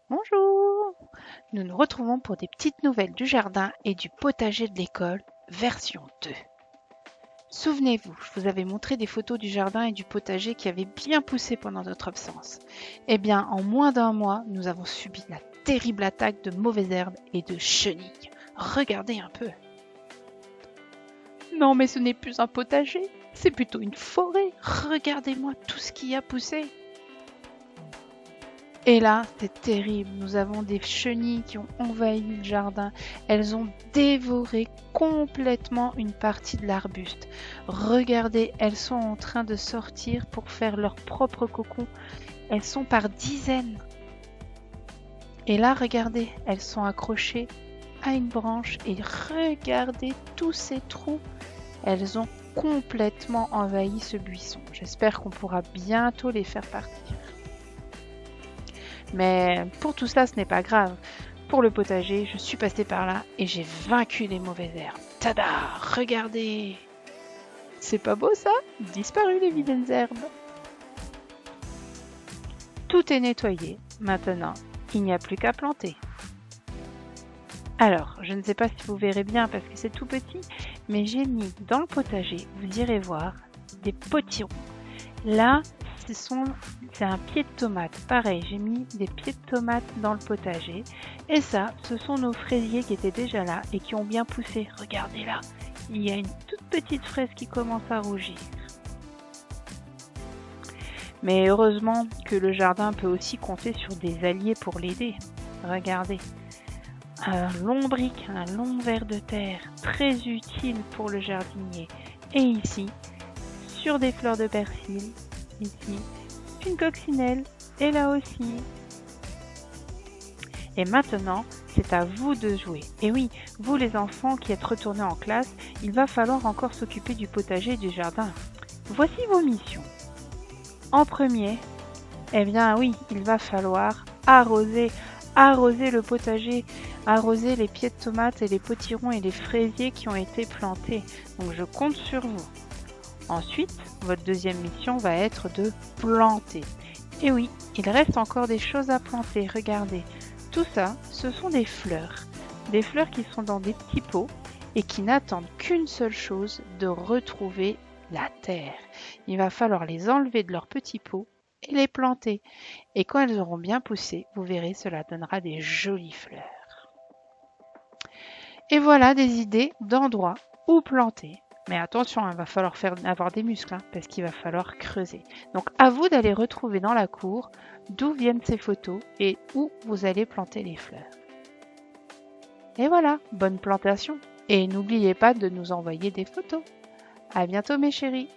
Bonjour! Nous nous retrouvons pour des petites nouvelles du jardin et du potager de l'école, version 2. Souvenez-vous, je vous avais montré des photos du jardin et du potager qui avaient bien poussé pendant notre absence. Eh bien, en moins d'un mois, nous avons subi la terrible attaque de mauvaises herbes et de chenilles. Regardez un peu. Non, mais ce n'est plus un potager, c'est plutôt une forêt. Regardez-moi tout ce qui a poussé. Et là, c'est terrible. Nous avons des chenilles qui ont envahi le jardin. Elles ont dévoré complètement une partie de l'arbuste. Regardez, elles sont en train de sortir pour faire leur propre cocon. Elles sont par dizaines. Et là, regardez, elles sont accrochées à une branche. Et regardez tous ces trous. Elles ont complètement envahi ce buisson. J'espère qu'on pourra bientôt les faire partir. Mais pour tout ça, ce n'est pas grave. Pour le potager, je suis passée par là et j'ai vaincu les mauvaises herbes. Tada! Regardez! C'est pas beau ça? Disparu les vilaines herbes. Tout est nettoyé. Maintenant, il n'y a plus qu'à planter. Alors, je ne sais pas si vous verrez bien parce que c'est tout petit, mais j'ai mis dans le potager, vous irez voir, des potirons. Là, c'est un pied de tomate. Pareil, j'ai mis des pieds de tomate dans le potager. Et ça, ce sont nos fraisiers qui étaient déjà là et qui ont bien poussé. Regardez là, il y a une toute petite fraise qui commence à rougir. Mais heureusement que le jardin peut aussi compter sur des alliés pour l'aider. Regardez, un long brick, un long ver de terre, très utile pour le jardinier. Et ici, sur des fleurs de persil, ici, une coccinelle, et là aussi. Et maintenant, c'est à vous de jouer. Et oui, vous les enfants qui êtes retournés en classe, il va falloir encore s'occuper du potager et du jardin. Voici vos missions. En premier, eh bien oui, il va falloir arroser le potager, arroser les pieds de tomates et les potirons et les fraisiers qui ont été plantés. Donc je compte sur vous. Ensuite, votre deuxième mission va être de planter. Et oui, il reste encore des choses à planter, regardez. Tout ça, ce sont des fleurs. Des fleurs qui sont dans des petits pots et qui n'attendent qu'une seule chose, de retrouver la terre. Il va falloir les enlever de leurs petits pots et les planter. Et quand elles auront bien poussé, vous verrez, cela donnera des jolies fleurs. Et voilà des idées d'endroits où planter. Mais attention, il va falloir avoir des muscles, parce qu'il va falloir creuser. Donc à vous d'aller retrouver dans la cour d'où viennent ces photos et où vous allez planter les fleurs. Et voilà, bonne plantation. Et n'oubliez pas de nous envoyer des photos. À bientôt mes chéris.